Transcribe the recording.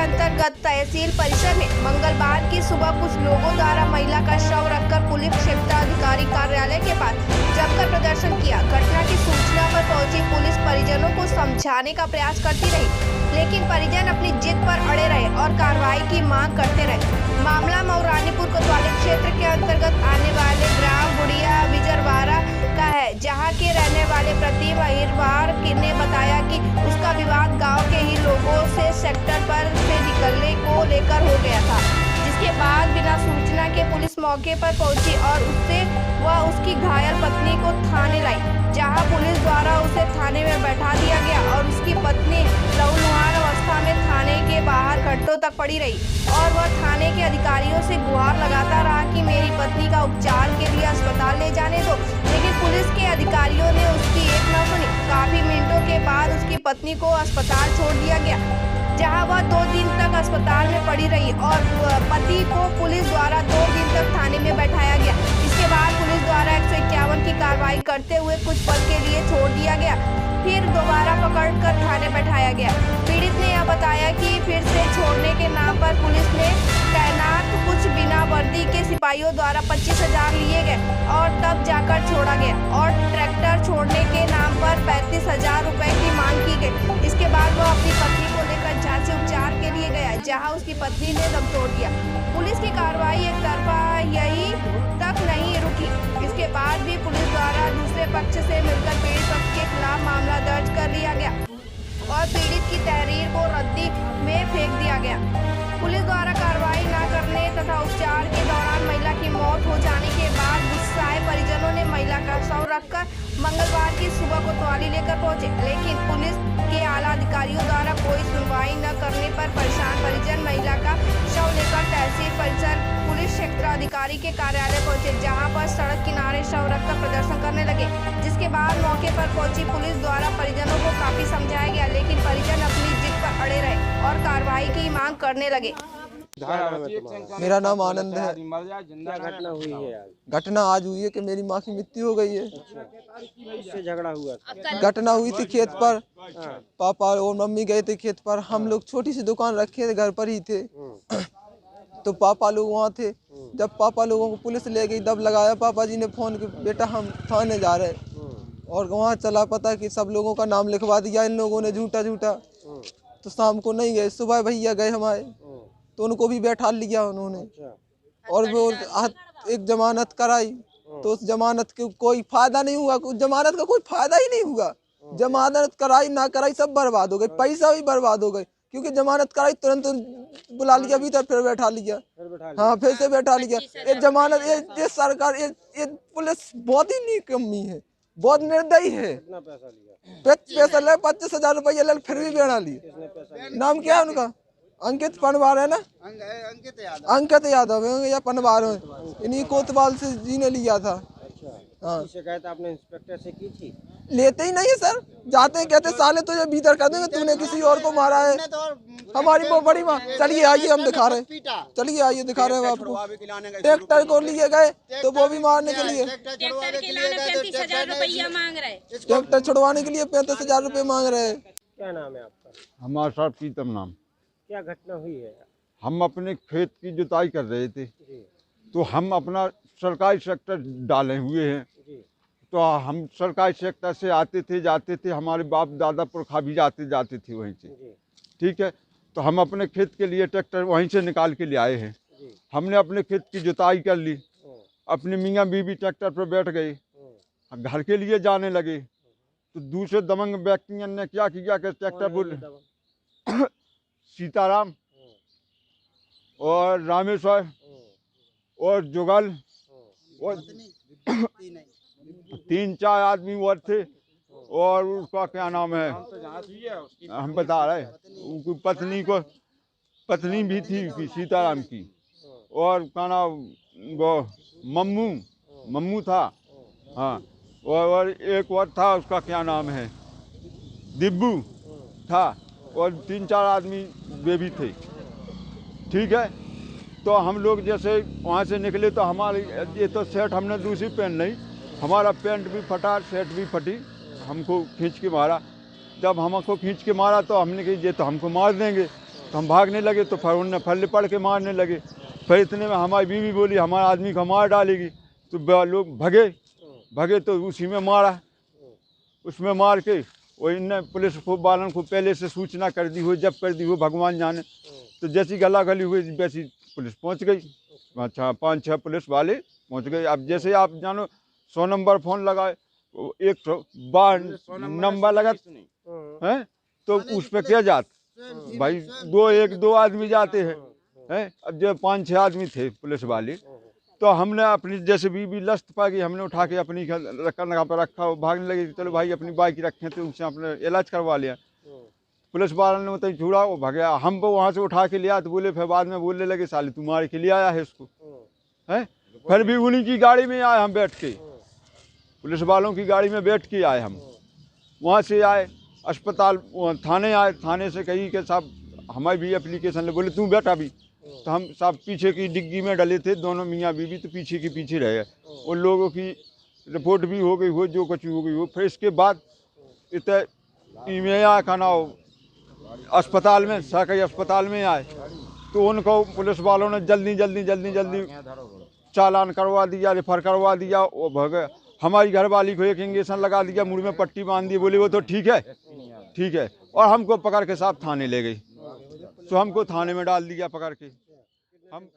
अंतर्गत तहसील परिसर में मंगलवार की सुबह कुछ लोगों द्वारा महिला का शव रखकर पुलिस क्षेत्राधिकारी कार्यालय के पास जमकर प्रदर्शन किया। घटना की सूचना पर पहुंची पुलिस परिजनों को समझाने का प्रयास करती रही, लेकिन परिजन अपनी जिद पर अड़े रहे और कार्रवाई की मांग करते रहे। मामला मऊरानीपुर कोतवाली क्षेत्र के अंतर्गत आने वाले ग्राम बुढ़िया बिजरवाड़ा का है, जहां के रहने वाले प्रतिभा अहिरवार ने बताया कि उसका विवाद गांव के ही लोगों से सेक्टर पर से निकलने को लेकर हो गया था, जिसके बाद बिना सूचना के पुलिस मौके पर पहुंची और उससे वह उसकी घायल पत्नी को थाने लाई, जहां पुलिस द्वारा उसे थाने में बैठा दिया गया और उसकी पत्नी लहूलुहान अवस्था में थाने के बाहर घंटों तक पड़ी रही और वह थाने के अधिकारियों से गुहार लगाता रहा कि मेरी पत्नी का उपचार के लिए अस्पताल ले जाने दो, लेकिन पुलिस के अधिकारियों ने उसकी एक न सुनी। काफी मिनटों के बाद उसकी पत्नी को अस्पताल छोड़ दिया गया, जहां वह 2 दिन तक अस्पताल में पड़ी रही और पति को पुलिस द्वारा 2 दिन तक थाने में बैठाया गया। इसके बाद पुलिस द्वारा 151 की कार्रवाई करते हुए कुछ पल के लिए छोड़ दिया गया, फिर दोबारा पकड़कर थाने बैठाया गया। पीड़ित ने यह बताया कि फिर से छोड़ने के नाम पर पुलिस ने तैनात कुछ बिना वर्दी के सिपाहियों द्वारा 25,000 लिए गए और तब जाकर छोड़ा गया और ट्रैक्टर छोड़ने के नाम पर 35,000 रुपए की मांग की गई। इसके बाद वह अपनी पत्नी को लेकर झांसी उपचार के लिए गया, जहां उसकी पत्नी ने दम तोड़ दिया। पुलिस की कार्रवाई एक तरफा यही तक नहीं रुकी, इसके बाद भी पुलिस द्वारा दूसरे पक्ष से मिलकर पीड़ित पक्ष के खिलाफ मामला दर्ज कर लिया गया और पीड़ित की तहरीर को रद्दी में फेंक दिया गया। पुलिस द्वारा कार्रवाई न करने तथा उपचार के दौरान महिला की मौत हो जाने के बाद गुस्साए परिजनों ने महिला का शव रखकर मंगलवार की सुबह कोतवाली लेकर पहुंचे, लेकिन पुलिस के आला अधिकारियों द्वारा कोई सुनवाई न करने पर परेशान परिजन महिला का शव लेकर तहसील परिसर पुलिस क्षेत्राधिकारी के कार्यालय पहुंचे, जहां पर सड़क किनारे शव रखकर प्रदर्शन करने लगे। जिसके बाद मौके पर पहुंची पुलिस द्वारा परिजनों को काफी समझाया गया, लेकिन परिजन अपनी जिद पर अड़े रहे और कार्रवाई की मांग करने लगे। मेरा नाम आनंद है। घटना हुई है आज? घटना आज हुई है कि मेरी माँ की मृत्यु हो गई है। इससे झगड़ा हुआ था? घटना हुई थी खेत पर, पापा और मम्मी गए थे खेत पर, हम लोग छोटी सी दुकान रखे थे, घर पर ही थे। तो पापा लोग वहाँ थे। जब पापा लोगों को पुलिस ले गई, दब लगाया पापा जी ने फोन कि बेटा हम थाने जा रहे हैं, और वहाँ चला पता कि सब लोगों का नाम लिखवा दिया इन लोगों ने झूठा। तो शाम को नहीं गए, सुबह भैया गए हमारे, तो उनको भी बैठा लिया उन्होंने और वो एक जमानत कराई। तो उस जमानत के कोई फायदा नहीं हुआ, उस जमानत का कोई फायदा ही नहीं हुआ। जमानत कराई ना कराई सब बर्बाद हो गई, पैसा भी बर्बाद हो गई, क्योंकि जमानत कराई तुरंत बुला लिया भीतर, फिर बैठा लिया। हाँ, फिर से बैठा लिया। ये जमानत, ये सरकार, ये पुलिस बहुत ही निकम्मी है, बहुत निर्दयी है। पैसा ले 25,000 रुपया ले, फिर भी बैठा लिए। नाम क्या है उनका? अंकित पनवार है ना? अंकित यादव है या पनवार है, इन्हीं कोतवाल से जी ने लिया था। हाँ, शिकायत आपने इंस्पेक्टर से की थी? लेते ही नहीं है सर, जाते हैं कहते साले तुझे भीतर कर देंगे, तूने किसी और को मारा है। हमारी वो बड़ी माँ, चलिए आइए हम दिखा रहे हैं, चलिए आइए दिखा रहे हैं आपको। ट्रैक्टर को लिए गए तो वो भी मारने के लिए, ट्रैक्टर छुड़वाने के लिए 35,000 रुपये मांग रहे हैं। क्या नाम है आपका? हमारा सर प्रीतम नाम। क्या घटना हुई है? हम अपने खेत की जुताई कर रहे थे, तो हम अपना सरकारी सेक्टर डाले हुए हैं। तो हम सरकारी सेक्टर से आते थे जाते थे, हमारे बाप दादा पुरखा भी जाते थे वहीं से। ठीक है, तो हम अपने खेत के लिए ट्रैक्टर वहीं से निकाल के ले आए हैं। हमने अपने खेत की जुताई कर ली, अपने मियाँ बीवी ट्रैक्टर पर बैठ गए, घर के लिए जाने लगे। तो दूसरे दबंग व्यक्तियों ने क्या किया कि ट्रैक्टर बोले सीताराम और रामेश्वर और जुगल और 3-4 आदमी और थे, और उसका क्या नाम है हम बता रहे, उनकी पत्नी भी थी सीताराम की, और क्या नाम वो मम्मू था। हाँ, और एक और था, उसका क्या नाम है दिब्बू था, और 3-4 आदमी वे भी थे। ठीक है, तो हम लोग जैसे वहाँ से निकले तो हमारी ये तो शर्ट हमने दूसरी पहन ली, हमारा पैंट भी फटा, शर्ट भी फटी, हमको खींच के मारा। जब हमको खींच के मारा तो हमने कही ये तो हमको मार देंगे, तो हम भागने लगे तो फिर उनने फल्ले पड़ के मारने लगे। फिर इतने में हमारी बीवी बोली हमारे आदमी को मार डालेगी, तो लोग भगे तो उसी में मारा। उसमें मार के वो इनने पुलिस को वालन को पहले से सूचना कर दी हो, जब कर दी हो भगवान जाने। तो जैसी गला गली हुई वैसी पुलिस पहुंच गई। अच्छा 5-6 पुलिस वाले पहुंच गए। अब जैसे आप जानो 100 नंबर फ़ोन लगाए, 112 नंबर लगा है तो उस पर क्या जात भाई 1-2 आदमी जाते हैं। अब जो 5-6 आदमी थे पुलिस वाले, तो हमने अपनी जैसे बीवी लस्त पा गई, हमने उठा के अपनी कंधा पर रखा, वो भागने लगे। चलो भाई अपनी बाइक रखें तो उससे अपने इलाज करवा लिया। पुलिस वालों ने मतलब छुड़ा, वो भगया। हम वो वहाँ से उठा के लिया तो बोले, फिर बाद में बोलने लगे साले तू मार के ले आया है इसको, है। फिर भी उन्हीं की गाड़ी में आए हम बैठ के, पुलिस वालों की गाड़ी में बैठ के आए हम। वहाँ से आए अस्पताल, थाने आए, थाने से कही कि साहब हमारी भी एप्लीकेशन ले। बोले तू बैठा भी, तो हम सब पीछे की डिग्गी में डले थे, दोनों मियाँ बीवी, तो पीछे के पीछे रहे। उन लोगों की रिपोर्ट भी हो गई हो, जो कुछ हो गई हो। फिर इसके बाद इतने आया खाना अस्पताल में, सरकारी अस्पताल में आए, तो उनको पुलिस वालों ने जल्दी चालान करवा दिया, रेफर करवा दिया। वो भगे। हमारी घरवाली को एक इंजेक्शन लगा दिया, मुँह में पट्टी बांध दी। बोले वो तो ठीक है, और हमको पकड़ के साहब थाने ले गई। तो हमको थाने में डाल दिया पकड़ के। हम